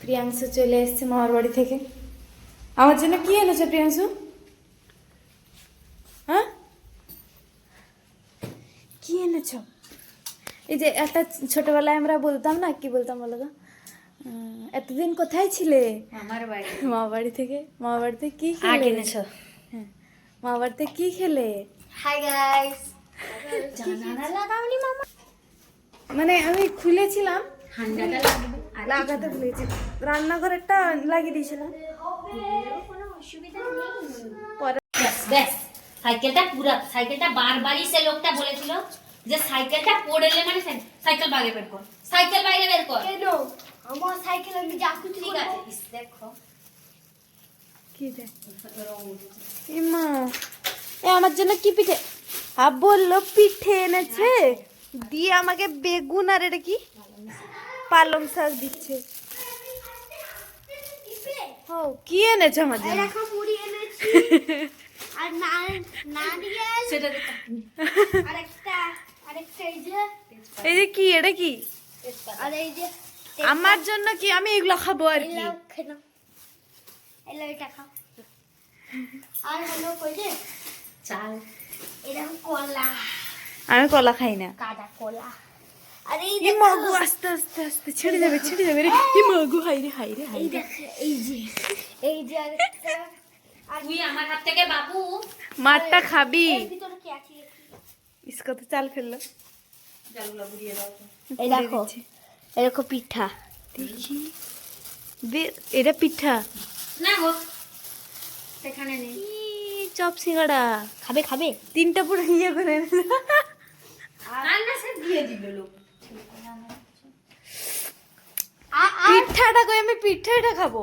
প্রিয়াংশু চলে এসেছে মামার বাড়ি থেকে। আমার জন্য কি এনেছে প্রিয়াংশু? হ্যাঁ, কি এনেছো? এই যে একটা ছোটবেলায় আমরা বলতাম না, কি বলতাম বলো তো, এতদিন কোথায় ছিলে? আমার বাড়ি। মামা বাড়ি থেকে। মামা বাড়িতে কি আগ খেলে? এনেছো? হ্যাঁ, মামা বাড়িতে কি খেলে? Hi guys. জানালা লাগাওনি মামা? মানে আমি খুলেছিলাম, ঠান্ডাটা লাগবে। লাগাতে ভুলেছি। রান্নাঘরেরটা লাগিয়ে দিয়েছিলাম। কোনো অসুবিধা নেই। পরে ব্যাস ব্যাস, সাইকেলটা বারবারই সে লোকটা বলেছিল যে সাইকেলটা পড়লে মানে সাইকেল বাইরে বের কর, সাইকেল বাইরে বের কর। কেন? আমার সাইকেল আমি যা খুশি ঠিক আছে। দেখো কি দেখ মা, এ আমার জন্য কি পিঠে বললো, পিঠে এনেছে দিয়ে আমাকে বেগুন আর এটা কি পালং শাক দিচ্ছে। ও কি এনেছে আমার জন্য? এরকম মুড়ি এনেছি আর নারিয়েল সেটা আরেকটা এই যে এই যে কি, এটা কি আর এই যে আমার জন্য? কি আমি এগুলো খাবো আর কি? এটা খাও। আর হলো কই যে চাল, এরকম কলা, আমি কলা খাই না। কাদা কলা। আর এই এই মাগু, আস্তে আস্তে আস্তে ছেড়ে যাবে, ছেড়ে যাবে রে। এই মাগু, হাই রে হাই রে হাই রে। এই যে আরেকটা আর তুই আমার হাত থেকে বাবু মারটা খাবি? এর ভিতরে কি আছে? ইসকো তো চাল ফেললো। চালগুলো গুড়িয়ে দাও। এই দেখো এরকম পিঠা। দেখি এটা পিঠা না গো, সেখানে নেই। চপ সিঙ্গাড়া খাবে খাবে? তিনটা পুরো ইয়ে করে আর না সে দিয়ে দিল লোক। পিঠাটা কই, আমি পিঠাটা খাবো।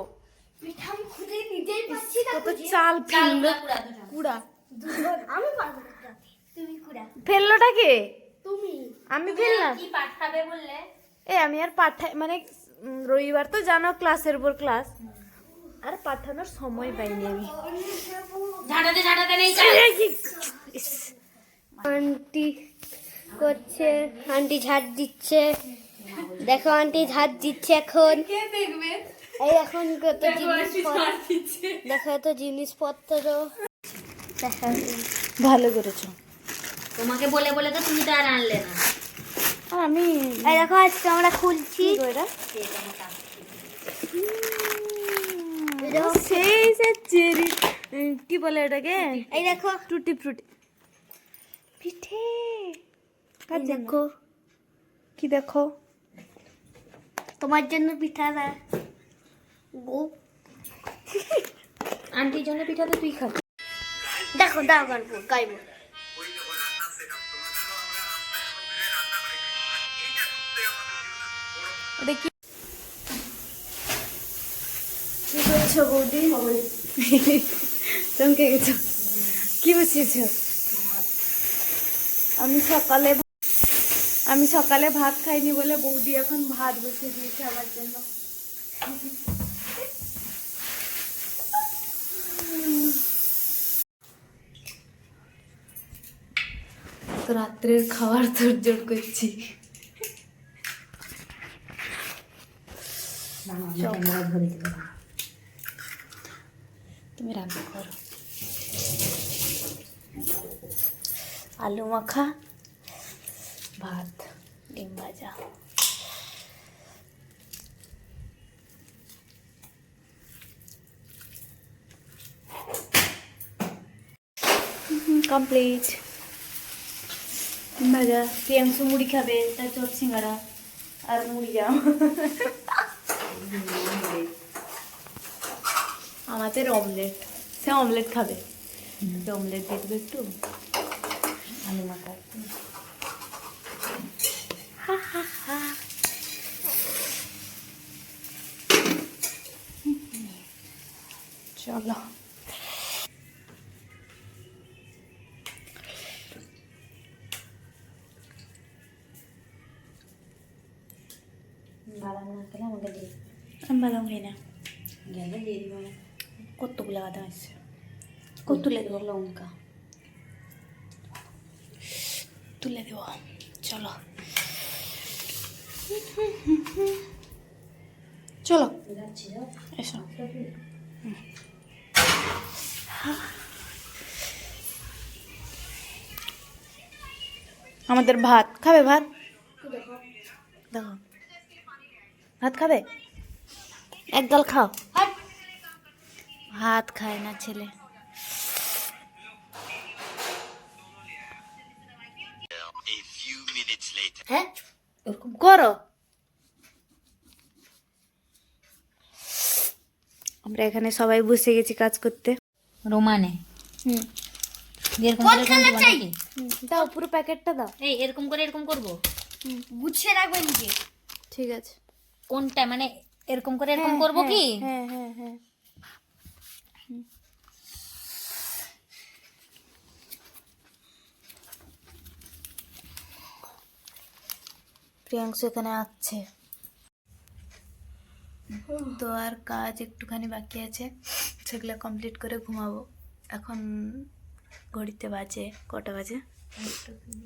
পিঠা আমি খুঁজে নিজেই পাচ্ছি না। কত চাল ফেললো, চালগুলো পুরা দুটো। কুড়া আমি পারবো না কুড়াতে। তুমি কুড়া। ফেললোটা কে? তুমি আমি ফেললাম? কি পাঠাবে বললে? আমি আর পাঠাই মানে রবিবার তো জানো ক্লাসের উপর ক্লাস, আর পাঠানোর সময় পাইনি আমি। ঝাড়াতে নেই চাল। আন্টি করছে, আন্টি ঝাড় দিচ্ছে। দেখো আন্টি ঝাড় দিচ্ছে এখন। কে দেখবে? এই এখন কত জিনিসপত্র, দেখো এত জিনিসপত্র। দেখো ভালো করেছো। তোমাকে বলে বলে তো তুমি তো আর আনলে না। আর আমি এই দেখো আজকে আমরা খুলছি। কি করে এই দেখো, সেই যে চেরি, কি বলে এটাকে, এই দেখো টুটি ফ্রুটি পিঠে। এই দেখো কি দেখো? তোমার জন্য পিঠা না গো। আন্টির জন্য পিঠা তো তুই খাবি। দেখো দাও গাইবো গাইবো। এটা কি কি করছো বৌদি? চমকে গেছো? কি বসিয়েছো? আমি সকালে ভাত খাইনি বলে বৌদি এখন ভাত বসিয়ে দিয়েছে আমার জন্য। তো রাত্রের খাবার তোড়জোড় করছি। তুমি রান্না করো। আলু মাখা, ভাত, ডিম ভাজা। কমপ্লিট। ডিম ভাজা, প্রিয়াংশু মুড়ি খাবে, তার চপ সিঙ্গাড়া আর মুড়ি যাও। আমাদের অমলেট, সে অমলেট খাবে, অমলেট দিয়ে দেবে একটু, আলু মাখা। চলো বাদাম না খেলে আমাকে দিয়ে আমি বাদাম খাই না। গেলে দিয়ে দিব না। কতগুলো বাদাম আছে, কত তুলে দেবো লঙ্কা তুলে দেবো। চলো চলো এসো। আমাদের ভাত খাবে, ভাত দেখো, ভাত খাবে, একদল খাও। ভাত খায় না ছেলে। হ্যাঁ করো। আমরা এখানে সবাই বসে গেছি কাজ করতে। রোমানে হুম, এরকম করে এরকম করবো নাকি? দাও পুরো প্যাকেটটা দাও। এই এরকম করে এরকম করবো, গুছিয়ে রাখবে নিজে। ঠিক আছে। কোনটা মানে এরকম করে এরকম করবো কি? হ্যাঁ হ্যাঁ হ্যাঁ। প্রিয়াংশু এখানে আসছে তো, আর কাজ একটুখানি বাকি আছে, সেগুলো কমপ্লিট করে ঘুমাবো। এখন ঘড়িতে বাজে কটা বাজে,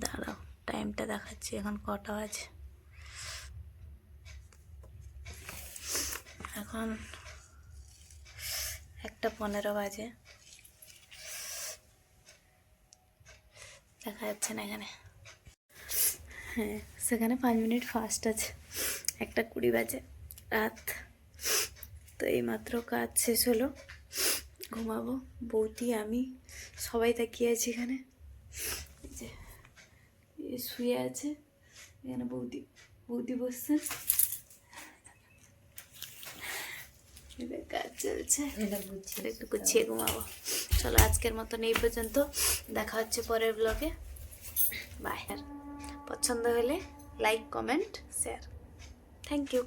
দাঁড়াও টাইমটা দেখাচ্ছি এখন কটা বাজে। এখন 1:15 বাজে, দেখা যাচ্ছে না এখানে। হ্যাঁ, সেখানে 5 মিনিট ফাস্ট আছে। 1:20 বাজে রাত। তো এইমাত্র কাজ শেষ হলো, ঘুমাবো। বৌদি আমি সবাই তাকিয়ে আছি এখানে। এই যে এ শুয়ে আছে এখানে, বৌদি বসছে, এদের কাজ চলছে, একটু গুছিয়ে ঘুমাবো। চলো আজকের মতন এই পর্যন্ত, দেখা হচ্ছে পরের ব্লগে। বাই। পছন্দ হলে like, comment, share. Thank you.